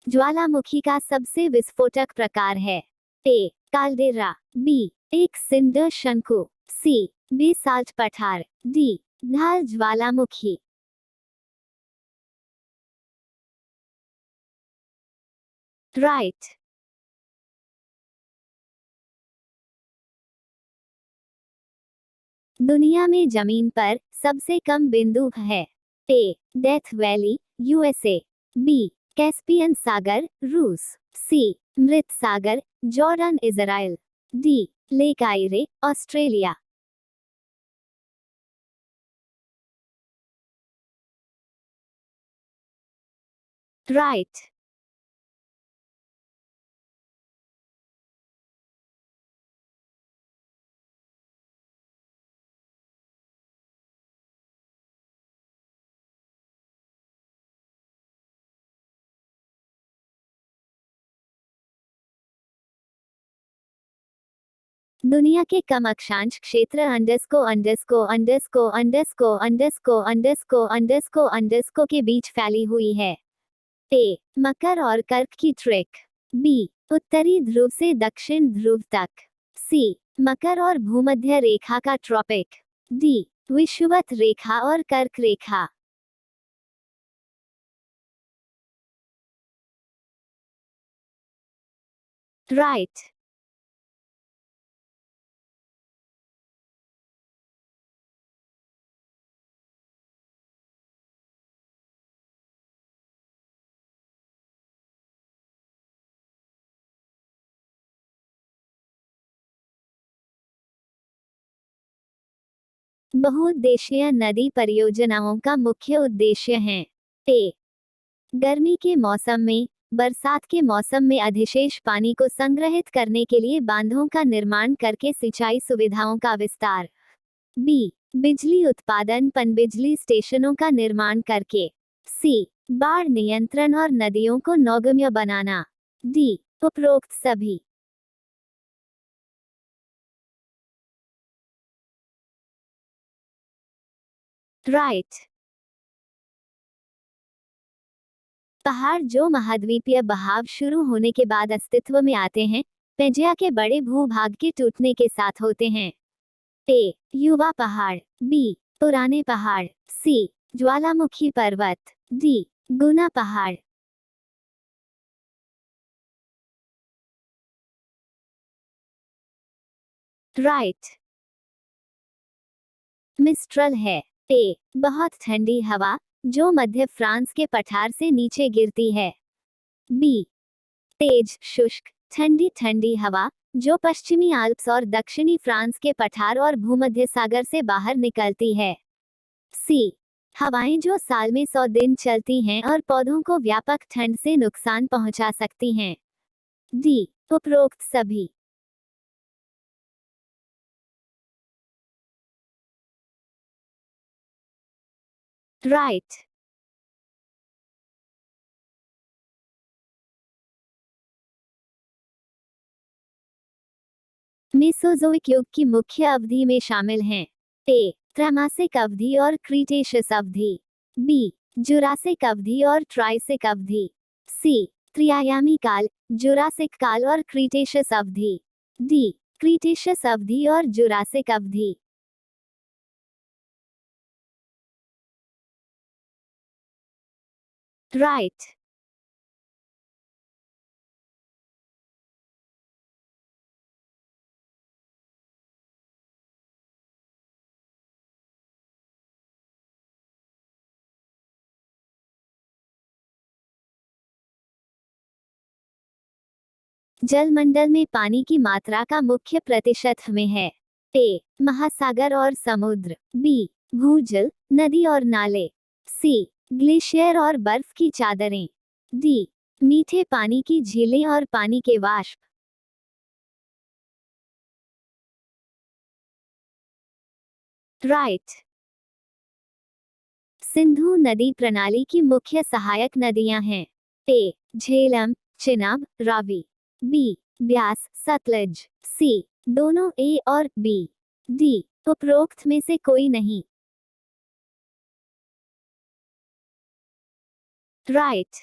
ज्वालामुखी का सबसे विस्फोटक प्रकार है? ए. Caldera, B. एक सिंडर शंकु, सी. बेसाल्ट पठार, डी. ढाल ज्वालामुखी। राइट। दुनिया में जमीन पर सबसे कम बिंदु है? A. Death Valley, USA, B. Caspian सागर, रूस, सी. मृत सागर, Jordan Israel, D. Lake Eyre, Australia. Right. दुनिया के कम अक्षांश क्षेत्र अंडरस्को अंडरस्को अंडरस्को अंडरस्को अंडरस्को अंडरस्को अंडरस्को अंडरस्को के बीच फैली हुई है? ए. मकर और कर्क की ट्रिक, बी. उत्तरी ध्रुव से दक्षिण ध्रुव तक, सी. मकर और भूमध्य रेखा का ट्रॉपिक, डी. विषुवत रेखा और कर्क रेखा। राइट। बहुउद्देशीय नदी परियोजनाओं का मुख्य उद्देश्य है? ए. गर्मी के मौसम में, बरसात के मौसम में अधिशेष पानी को संग्रहित करने के लिए बांधों का निर्माण करके सिंचाई सुविधाओं का विस्तार, बी. बिजली उत्पादन पनबिजली स्टेशनों का निर्माण करके, सी. बाढ़ नियंत्रण और नदियों को नौगम्य बनाना, डी. उपरोक्त सभी। राइट। पहाड़ जो महाद्वीपीय बहाव शुरू होने के बाद अस्तित्व में आते हैं, पेंजिया के बड़े भूभाग के टूटने के साथ होते हैं? ए. युवा पहाड़, बी. पुराने पहाड़, सी. ज्वालामुखी पर्वत, डी. गुना पहाड़। राइट। मिस्ट्रल है? ए. बहुत ठंडी हवा जो मध्य फ्रांस के पठार से नीचे गिरती है, बी. तेज शुष्क ठंडी ठंडी हवा जो पश्चिमी आल्प्स और दक्षिणी फ्रांस के पठार और भूमध्य सागर से बाहर निकलती है, सी. हवाएं जो साल में 100 दिन चलती हैं और पौधों को व्यापक ठंड से नुकसान पहुंचा सकती हैं, डी. उपरोक्त सभी। राइट। मेसोजोइक युग की मुख्य अवधि में शामिल हैं? ए. त्रैमासिक अवधि और क्रीटेशियस अवधि, बी. जुरासिक अवधि और ट्राइसिक अवधि, सी. त्रिआयामी काल जुरासिक काल और क्रीटेशियस अवधि, डी. क्रीटेशियस अवधि और जुरासिक अवधि। राइट। जलमंडल में पानी की मात्रा का मुख्य प्रतिशत में है? ए. महासागर और समुद्र, बी. भूजल नदी और नाले, सी. ग्लेशियर और बर्फ की चादरें, डी. मीठे पानी की झीलें और पानी के वाष्प। राइट। सिंधु नदी प्रणाली की मुख्य सहायक नदियां हैं? ए. झेलम चिनाब रावी, बी. ब्यास सतलज, सी. दोनों ए और बी, डी. उपरोक्त में से कोई नहीं। राइट।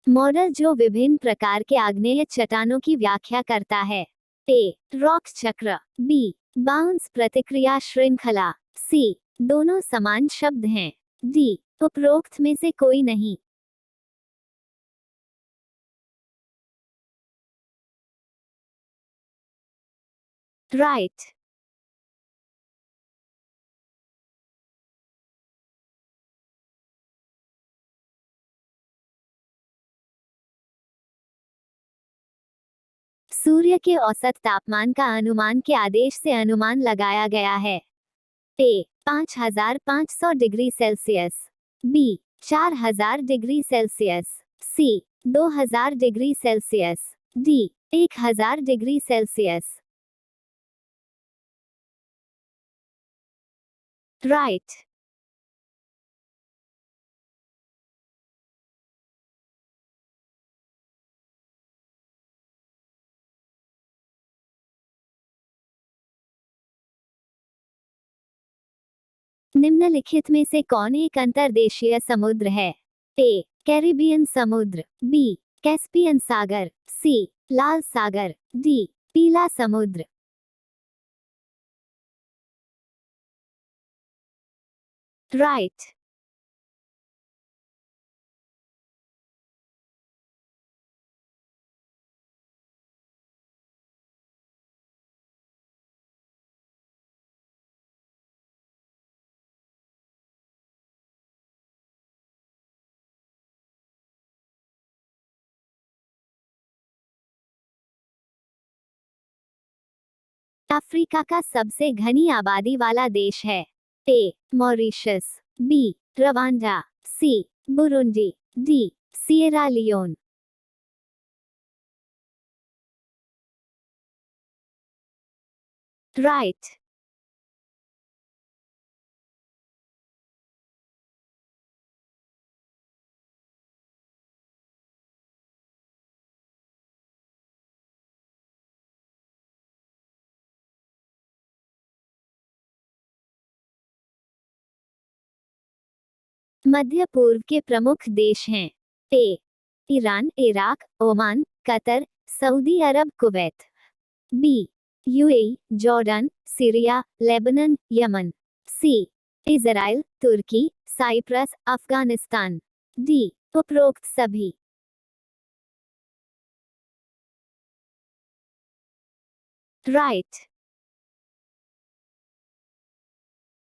मॉडल जो विभिन्न प्रकार के आग्नेय चट्टानों की व्याख्या करता है। ए रॉक चक्र, बी बाउंस प्रतिक्रिया श्रृंखला, सी दोनों समान शब्द हैं, डी उपरोक्त में से कोई नहीं। राइट। सूर्य के औसत तापमान का अनुमान के आदेश से अनुमान लगाया गया है। A 5500 degree Celsius, B 4000 degree Celsius, C 2000 degree Celsius, D 1000 degree Celsius. Right. निम्नलिखित में से कौन एक अंतर्देशीय समुद्र है? ए कैरिबियन समुद्र, बी कैस्पियन सागर, सी लाल सागर, डी पीला समुद्र। राइट। अफ्रीका का सबसे घनी आबादी वाला देश है। A Mauritius, B Rwanda, C Burundi, D Sierra Leone. Right. मध्य पूर्व के प्रमुख देश हैं। A Iran, Iraq, Oman, Qatar, Saudi Arab, Kuwait, B UAE, Jordan, Syria, Lebanon, Yemen, C Israel, तुर्की, साइप्रस, अफगानिस्तान, डी उपरोक्त सभी। राइट।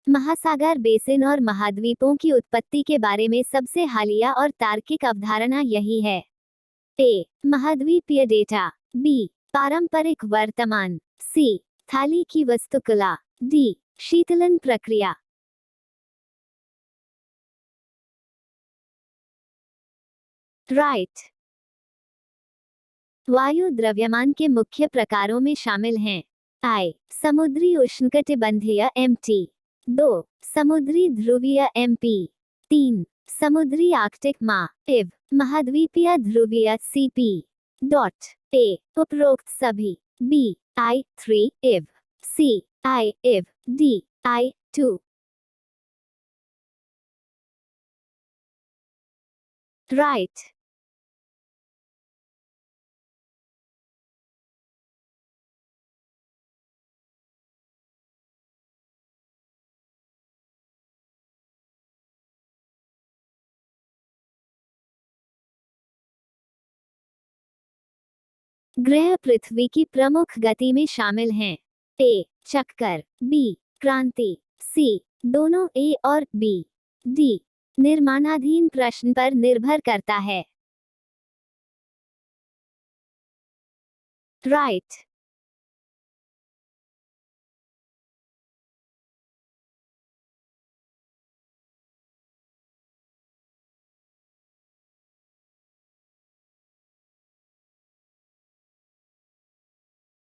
महासागर बेसिन और महाद्वीपों की उत्पत्ति के बारे में सबसे हालिया और तार्किक अवधारणा यही है। ए महाद्वीपीय डेटा, बी पारंपरिक वर्तमान, सी थाली की वास्तुकला, डी शीतलन प्रक्रिया। राइट। वायु द्रव्यमान के मुख्य प्रकारों में शामिल हैं। आई समुद्री उष्णकटिबंधीय एमटी, दो समुद्री ध्रुवीय एमपी, तीन समुद्री आर्कटिक मा इव, महाद्वीपीय ध्रुवीय सीपी। डॉट ए उपरोक्त सभी, बी आई 3 इव, सी आई इव, डी आई 2। राइट। ग्रह पृथ्वी की प्रमुख गति में शामिल हैं। ए चक्कर, बी क्रांति, सी दोनों ए और बी, डी निर्माणाधीन प्रश्न पर निर्भर करता है। राइट।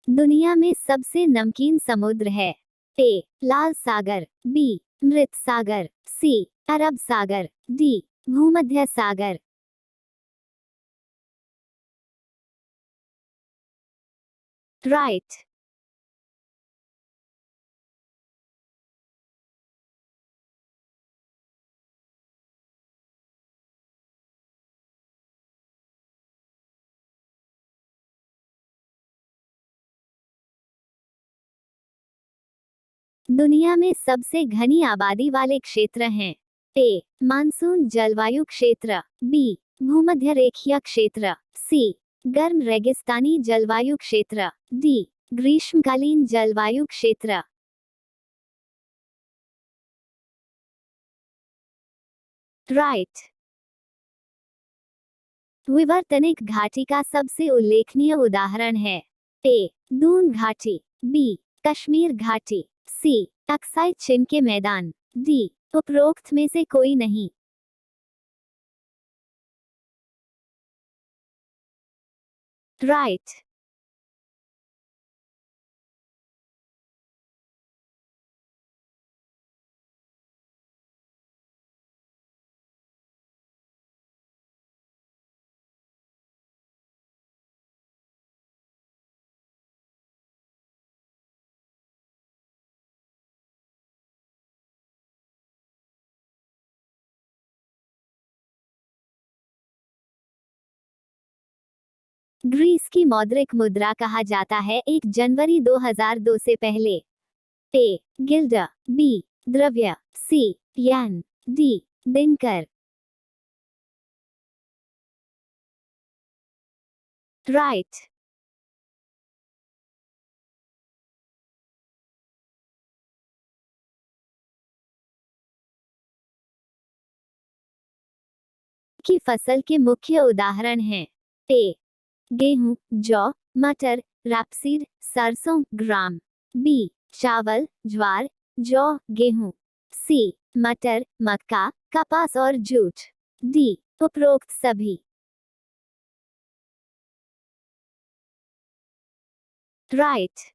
दुनिया में सबसे नमकीन समुद्र है। ए लाल सागर, बी मृत सागर, सी अरब सागर, डी भूमध्य सागर। राइट। दुनिया में सबसे घनी आबादी वाले क्षेत्र हैं? ए मानसून जलवायु क्षेत्र, बी भूमध्य रेखीय क्षेत्र, सी गर्म रेगिस्तानी जलवायु क्षेत्र, डी ग्रीष्मकालीन जलवायु क्षेत्र। राइट। विवर्तनिक घाटी का सबसे उल्लेखनीय उदाहरण है? ए दून घाटी, बी कश्मीर घाटी, सी अक्साई चिन के मैदान, डी उपरोक्त में से कोई नहीं। राइट। ग्रीस की मौद्रिक मुद्रा कहा जाता है 1 जनवरी 2002 से पहले? ए गिल्ड, बी द्रव्य, सी येन, डी दिनकर। राइट। की फसल के मुख्य उदाहरण हैं? ए गेहूं, जौ, मटर, रापसीड, सरसों, ग्राम, बी चावल, ज्वार, जौ, गेहूं, सी मटर, मक्का, कपास और जूट, डी उपरोक्त सभी। राइट।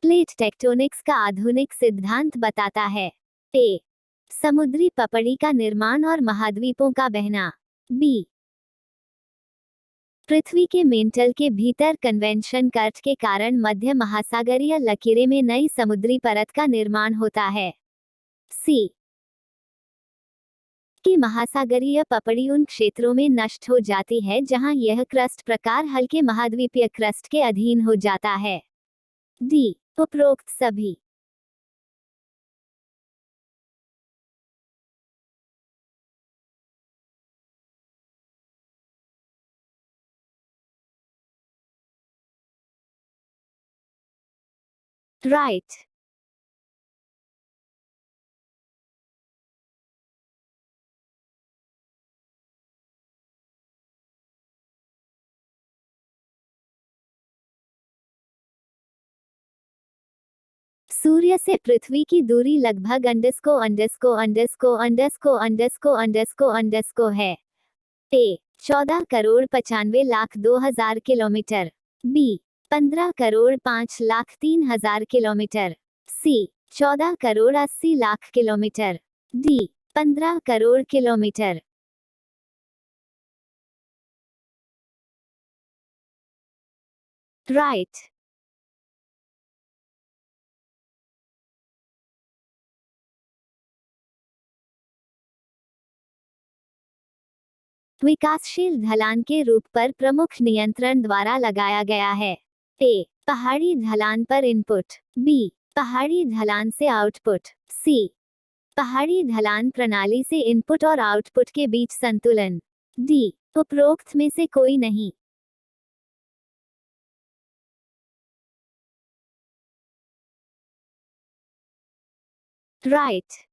प्लेट टेक्टोनिक्स का आधुनिक सिद्धांत बताता है? ए समुद्री पपड़ी का निर्माण और महाद्वीपों का बहना, बी पृथ्वी के मेंटल के भीतर कन्वेंशन कट के कारण मध्य महासागरीय लकीरें में नई समुद्री परत का निर्माण होता है, सी कि महासागरीय पपड़ी उन क्षेत्रों में नष्ट हो जाती है जहां यह क्रस्ट प्रकार हल्के महाद्वीपीय क्रस्ट के अधीन हो जाता है, डी उपरोक्त सभी। राइट। सूर्य से पृथ्वी की दूरी लगभग है? A 14 crore 95 lakh 2,000 kilometre, B 15 crore 5 lakh 3,000 kilometre, C 14 crore 80 lakh kilometre, D 15 crore kilometre. Right. विकासशील ढलान के रूप पर प्रमुख नियंत्रण द्वारा लगाया गया है? ए पहाड़ी ढलान पर इनपुट, बी पहाड़ी ढलान से आउटपुट, सी पहाड़ी ढलान प्रणाली से इनपुट और आउटपुट के बीच संतुलन, डी उपरोक्त में से कोई नहीं। राइट।